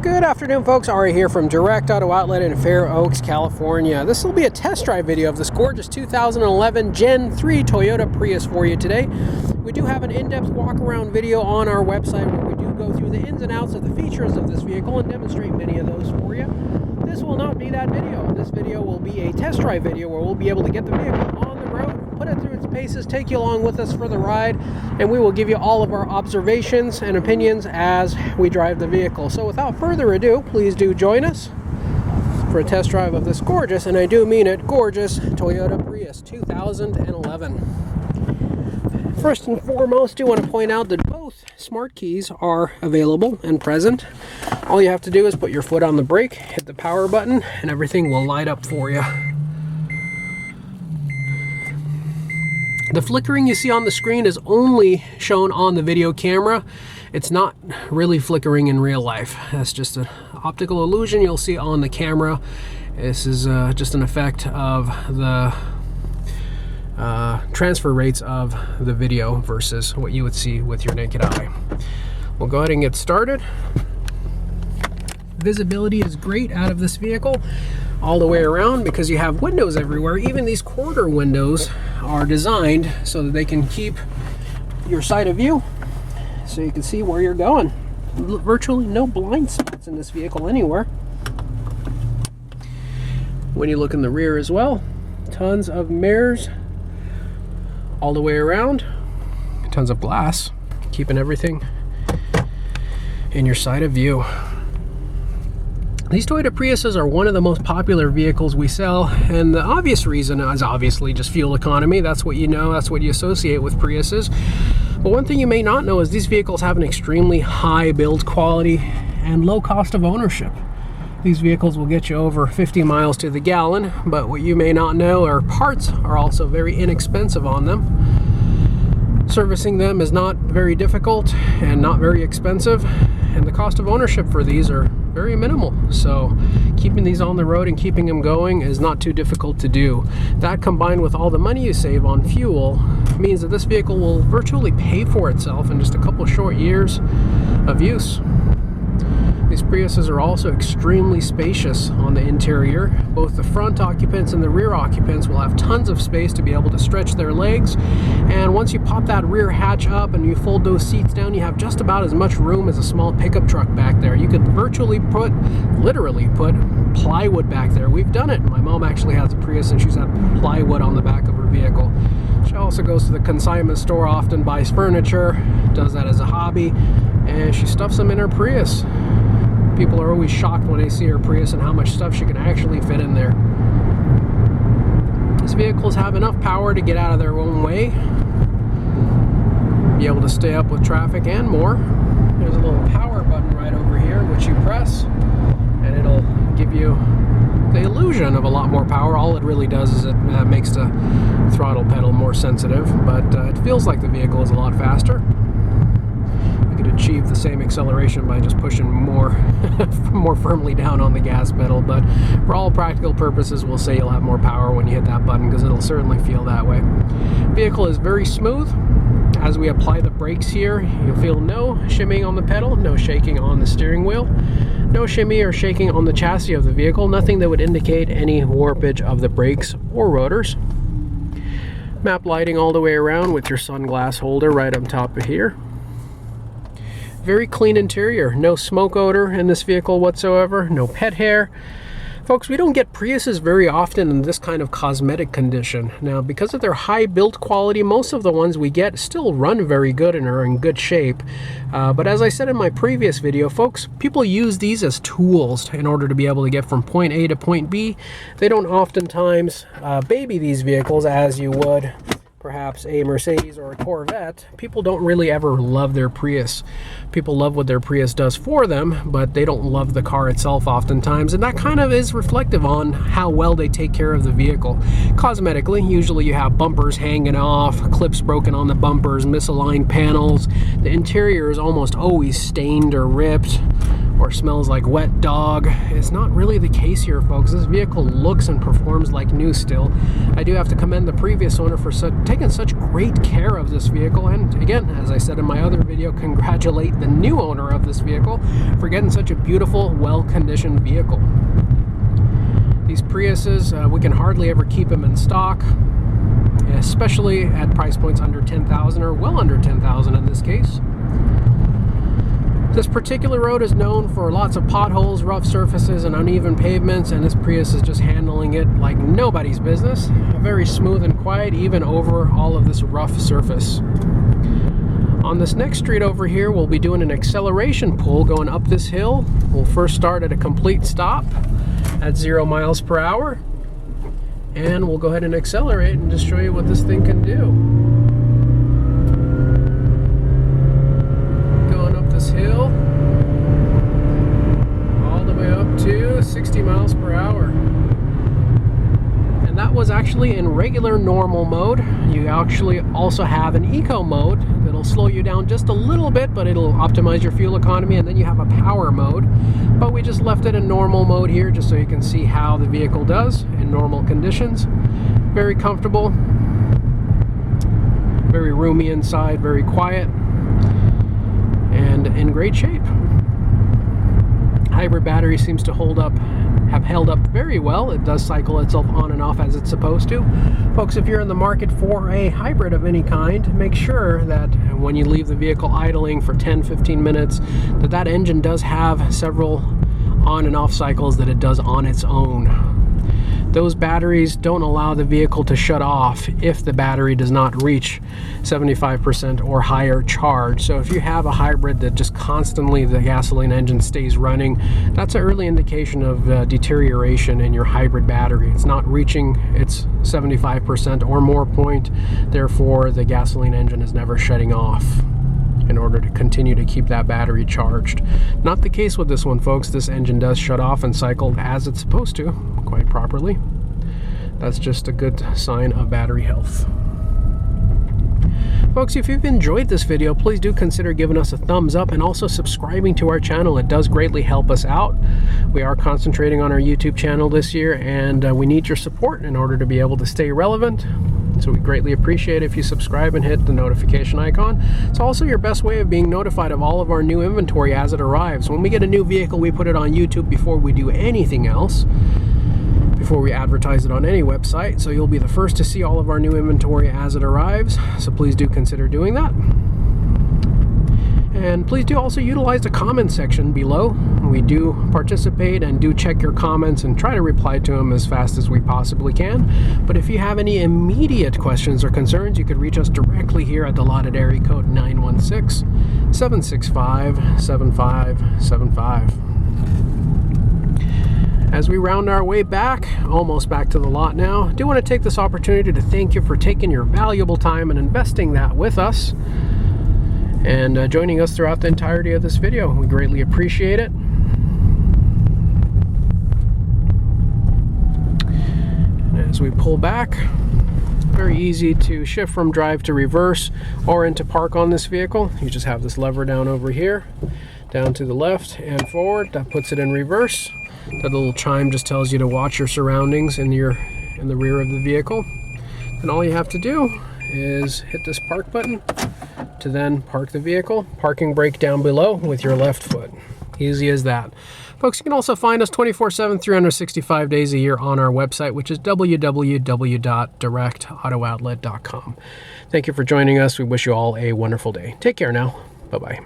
Good afternoon, folks. Ari here from Direct Auto Outlet in Fair Oaks, California. This will be a test drive video of this gorgeous 2011 Gen 3 Toyota Prius for you today. We do have an in-depth walk-around video on our website where we do go through the ins and outs of the features of this vehicle and demonstrate many of those for you. This will not be that video. This video will be a test drive video where we'll be able to get the vehicle on the road, put it through its paces, take you along with us for the ride, and we will give you all of our observations and opinions as we drive the vehicle. So without further ado, please do join us for a test drive of this gorgeous, and I do mean it, gorgeous Toyota Prius 2011. First and foremost, I do want to point out that both smart keys are available and present. All you have to do is put your foot on the brake, hit the power button, and everything will light up for you. The flickering you see on the screen is only shown on the video camera. It's not really flickering in real life. That's just an optical illusion you'll see on the camera. This is just an effect of the transfer rates of the video versus what you would see with your naked eye. We'll go ahead and get started. Visibility is great out of this vehicle all the way around because you have windows everywhere. Even these quarter windows are designed so that they can keep your side of view so you can see where you're going. Virtually no blind spots in this vehicle anywhere. When you look in the rear as well, tons of mirrors all the way around, tons of glass, keeping everything in your side of view. These Toyota Priuses are one of the most popular vehicles we sell, and the obvious reason is obviously just fuel economy. That's what you know, that's what you associate with Priuses. But one thing you may not know is these vehicles have an extremely high build quality and low cost of ownership. These vehicles will get you over 50 miles to the gallon, but what you may not know are parts are also very inexpensive on them. Servicing them is not very difficult and not very expensive, and the cost of ownership for these are very minimal. So keeping these on the road and keeping them going is not too difficult to do. That combined with all the money you save on fuel means that this vehicle will virtually pay for itself in just a couple short years of use. These Priuses are also extremely spacious on the interior. Both the front occupants and the rear occupants will have tons of space to be able to stretch their legs. And once you pop that rear hatch up and you fold those seats down, you have just about as much room as a small pickup truck back there. You could virtually literally put plywood back there. We've done it. My mom actually has a Prius and she's had plywood on the back of her vehicle. She also goes to the consignment store, often buys furniture, does that as a hobby, and she stuffs them in her Prius. People are always shocked when they see her Prius and how much stuff she can actually fit in there. These vehicles have enough power to get out of their own way, be able to stay up with traffic and more. There's a little power button right over here which you press and it'll give you the illusion of a lot more power. All it really does is it makes the throttle pedal more sensitive, but it feels like the vehicle is a lot faster. You could achieve the same acceleration by just pushing more firmly down on the gas pedal, but for all practical purposes we'll say you'll have more power when you hit that button because it'll certainly feel that way. Vehicle is very smooth. As we apply the brakes here, you'll feel no shimming on the pedal, no shaking on the steering wheel, no shimmy or shaking on the chassis of the vehicle, nothing that would indicate any warpage of the brakes or rotors. Map lighting all the way around with your sunglass holder right up top of here. Very clean interior, no smoke odor in this vehicle whatsoever, no pet hair. Folks, we don't get Priuses very often in this kind of cosmetic condition. Now, because of their high build quality, most of the ones we get still run very good and are in good shape. But as I said in my previous video, folks, people use these as tools in order to be able to get from point A to point B. They don't oftentimes baby these vehicles as you would perhaps a Mercedes or a Corvette. People don't really ever love their Prius. People love what their Prius does for them, but they don't love the car itself oftentimes, and that kind of is reflective on how well they take care of the vehicle. Cosmetically, usually you have bumpers hanging off, clips broken on the bumpers, misaligned panels. The interior is almost always stained or ripped or smells like wet dog. It's not really the case here, folks. This vehicle looks and performs like new still. I do have to commend the previous owner for taking such great care of this vehicle, and again, as I said in my other video, congratulate the new owner of this vehicle for getting such a beautiful, well-conditioned vehicle. These Priuses, we can hardly ever keep them in stock, especially at price points under $10,000 or well under $10,000 in this case. This particular road is known for lots of potholes, rough surfaces, and uneven pavements, and this Prius is just handling it like nobody's business. Very smooth and quiet, even over all of this rough surface. On this next street over here, we'll be doing an acceleration pull going up this hill. We'll first start at a complete stop at 0 miles per hour, and we'll go ahead and accelerate and just show you what this thing can do. Hill all the way up to 60 miles per hour, and that was actually in regular normal mode. You actually also have an eco mode that'll slow you down just a little bit, but it'll optimize your fuel economy, and then you have a power mode, but we just left it in normal mode here just so you can see how the vehicle does in normal conditions. Very comfortable, very roomy inside, very quiet, and in great shape. Hybrid battery seems to have held up very well. It does cycle itself on and off as it's supposed to. Folks, if you're in the market for a hybrid of any kind, make sure that when you leave the vehicle idling for 10-15 minutes, that engine does have several on and off cycles that it does on its own. Those batteries don't allow the vehicle to shut off if the battery does not reach 75% or higher charge. So if you have a hybrid that just constantly the gasoline engine stays running, that's an early indication of deterioration in your hybrid battery. It's not reaching its 75% or more point, therefore the gasoline engine is never shutting off in order to continue to keep that battery charged. Not the case with this one, folks. This engine does shut off and cycle as it's supposed to, quite properly. That's just a good sign of battery health. Folks, if you've enjoyed this video, please do consider giving us a thumbs up and also subscribing to our channel. It does greatly help us out. We are concentrating on our YouTube channel this year, and we need your support in order to be able to stay relevant. So we greatly appreciate it if you subscribe and hit the notification icon. It's also your best way of being notified of all of our new inventory as it arrives. When we get a new vehicle, we put it on YouTube before we do anything else, before we advertise it on any website. So you'll be the first to see all of our new inventory as it arrives. So please do consider doing that. And please do also utilize the comment section below. We do participate and do check your comments and try to reply to them as fast as we possibly can. But if you have any immediate questions or concerns, you could reach us directly here at the allotted area code 916-765-7575. As we round our way back, almost back to the lot now, I do want to take this opportunity to thank you for taking your valuable time and investing that with us, and joining us throughout the entirety of this video. We greatly appreciate it. And as we pull back, very easy to shift from drive to reverse or into park on this vehicle. You just have this lever down over here, down to the left and forward. That puts it in reverse. That little chime just tells you to watch your surroundings in the rear of the vehicle. And all you have to do is hit this park button to then park the vehicle. Parking brake down below with your left foot. Easy as that. Folks, you can also find us 24/7, 365 days a year on our website, which is www.directauto-outlet.com. Thank you for joining us. We wish you all a wonderful day. Take care now. Bye-bye.